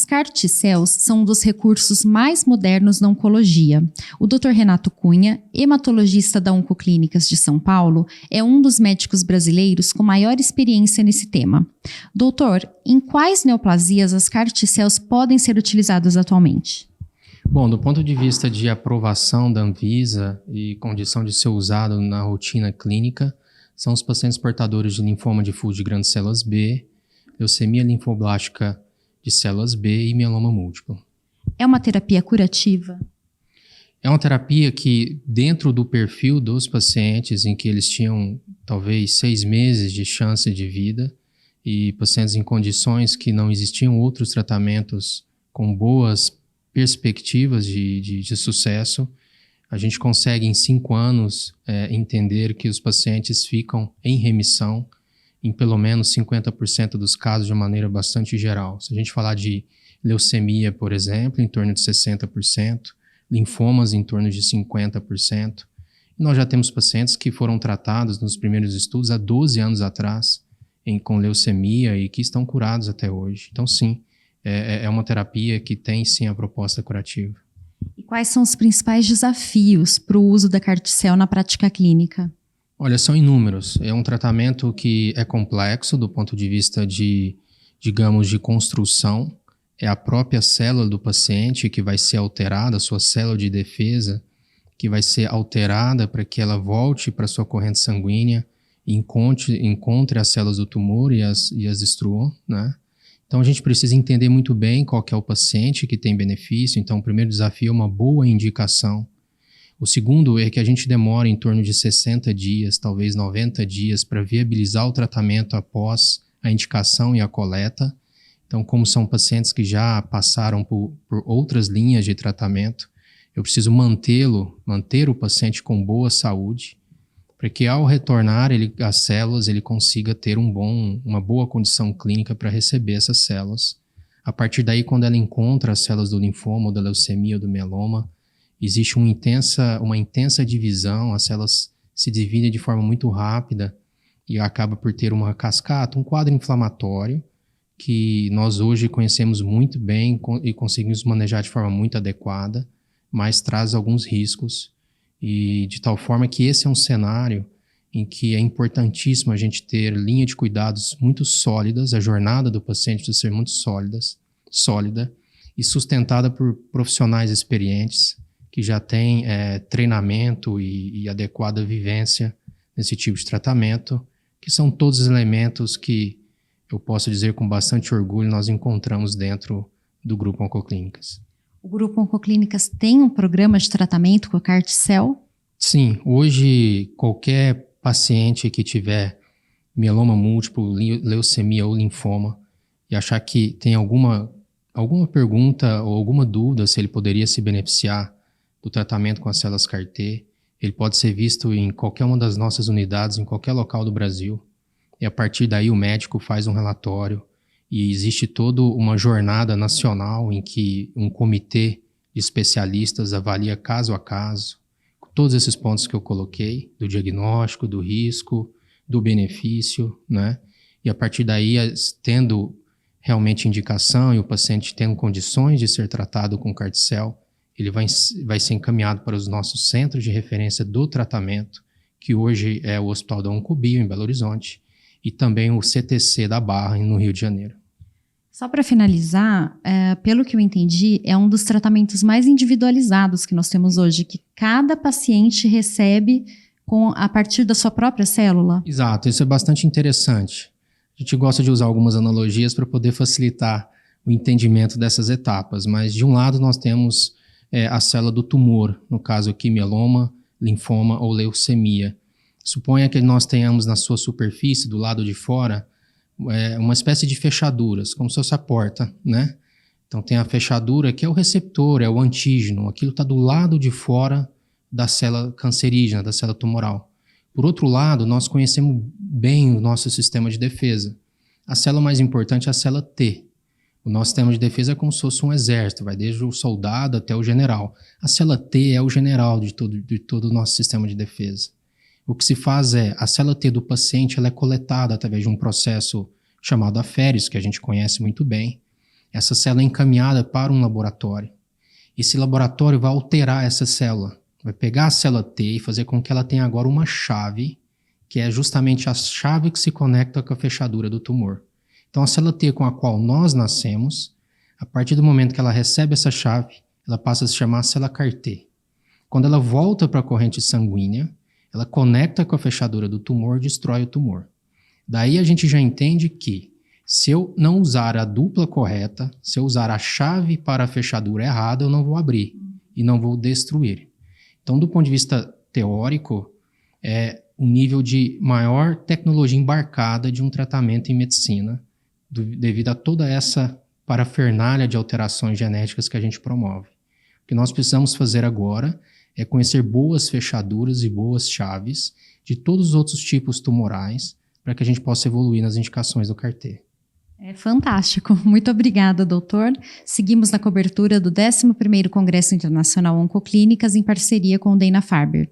As CAR-T-cells são um dos recursos mais modernos na oncologia. O Dr. Renato Cunha, hematologista da Oncoclínicas de São Paulo, é um dos médicos brasileiros com maior experiência nesse tema. Doutor, em quais neoplasias as CAR-T-cells podem ser utilizadas atualmente? Bom, do ponto de vista de aprovação da Anvisa e condição de ser usado na rotina clínica, são os pacientes portadores de linfoma difuso de grandes células B, leucemia linfoblástica de células B e mieloma múltiplo. É uma terapia curativa? É uma terapia que, dentro do perfil dos pacientes, em que eles tinham talvez 6 meses de chance de vida, e pacientes em condições que não existiam outros tratamentos com boas perspectivas de sucesso, a gente consegue em 5 anos entender que os pacientes ficam em remissão em pelo menos 50% dos casos de maneira bastante geral. Se a gente falar de leucemia, por exemplo, em torno de 60%, linfomas em torno de 50%. E nós já temos pacientes que foram tratados nos primeiros estudos há 12 anos atrás com leucemia e que estão curados até hoje. Então, sim, é uma terapia que tem, sim, a proposta curativa. E quais são os principais desafios para o uso da CAR-T-cell na prática clínica? Olha, são inúmeros. É um tratamento que é complexo do ponto de vista de, digamos, de construção. É a própria célula do paciente que vai ser alterada, a sua célula de defesa, que vai ser alterada para que ela volte para a sua corrente sanguínea e encontre as células do tumor e as destrua, né? Então, a gente precisa entender muito bem qual que é o paciente que tem benefício. Então, o primeiro desafio é uma boa indicação. O segundo é que a gente demora em torno de 60 dias, talvez 90 dias, para viabilizar o tratamento após a indicação e a coleta. Então, como são pacientes que já passaram por outras linhas de tratamento, eu preciso manter o paciente com boa saúde, para que ao retornar às células, ele consiga ter uma boa condição clínica para receber essas células. A partir daí, quando ela encontra as células do linfoma, ou da leucemia, ou do mieloma, existe uma intensa divisão, as células se dividem de forma muito rápida e acaba por ter uma cascata, um quadro inflamatório que nós hoje conhecemos muito bem e conseguimos manejar de forma muito adequada, mas traz alguns riscos, e de tal forma que esse é um cenário em que é importantíssimo a gente ter linha de cuidados muito sólidas, a jornada do paciente precisa ser muito sólida e sustentada por profissionais experientes, que já tem treinamento e adequada vivência nesse tipo de tratamento, que são todos os elementos que eu posso dizer com bastante orgulho nós encontramos dentro do Grupo Oncoclínicas. O Grupo Oncoclínicas tem um programa de tratamento com a CAR-T-cell? Sim, hoje qualquer paciente que tiver mieloma múltiplo, leucemia ou linfoma e achar que tem alguma pergunta ou alguma dúvida se ele poderia se beneficiar do tratamento com as células CAR-T, ele pode ser visto em qualquer uma das nossas unidades, em qualquer local do Brasil. E a partir daí o médico faz um relatório e existe toda uma jornada nacional em que um comitê de especialistas avalia caso a caso, todos esses pontos que eu coloquei, do diagnóstico, do risco, do benefício, né? E a partir daí, tendo realmente indicação e o paciente tendo condições de ser tratado com CAR-T-cell, ele vai ser encaminhado para os nossos centros de referência do tratamento, que hoje é o Hospital da Oncobio, em Belo Horizonte, e também o CTC da Barra, no Rio de Janeiro. Só para finalizar, pelo que eu entendi, é um dos tratamentos mais individualizados que nós temos hoje, que cada paciente recebe a partir da sua própria célula. Exato, isso é bastante interessante. A gente gosta de usar algumas analogias para poder facilitar o entendimento dessas etapas, mas de um lado nós temos a célula do tumor, no caso aqui mieloma, linfoma ou leucemia. Suponha que nós tenhamos na sua superfície, do lado de fora, uma espécie de fechaduras, como se fosse a porta, né? Então tem a fechadura que é o receptor, é o antígeno, aquilo está do lado de fora da célula cancerígena, da célula tumoral. Por outro lado, nós conhecemos bem o nosso sistema de defesa. A célula mais importante é a célula T. O nosso sistema de defesa é como se fosse um exército, vai desde o soldado até o general. A célula T é o general de todo o nosso sistema de defesa. O que se faz a célula T do paciente ela é coletada através de um processo chamado aféresis, que a gente conhece muito bem. essa célula é encaminhada para um laboratório. Esse laboratório vai alterar essa célula, vai pegar a célula T e fazer com que ela tenha agora uma chave, que é justamente a chave que se conecta com a fechadura do tumor. Então, a célula T com a qual nós nascemos, a partir do momento que ela recebe essa chave, ela passa a se chamar célula CAR-T. Quando ela volta para a corrente sanguínea, ela conecta com a fechadura do tumor e destrói o tumor. Daí a gente já entende que, se eu não usar a dupla correta, se eu usar a chave para a fechadura errada, eu não vou abrir e não vou destruir. Então, do ponto de vista teórico, é o nível de maior tecnologia embarcada de um tratamento em medicina, devido a toda essa parafernália de alterações genéticas que a gente promove. O que nós precisamos fazer agora é conhecer boas fechaduras e boas chaves de todos os outros tipos tumorais para que a gente possa evoluir nas indicações do CAR-T. É fantástico. Muito obrigada, doutor. Seguimos na cobertura do 11º Congresso Internacional Oncoclínicas em parceria com o Dana-Farber.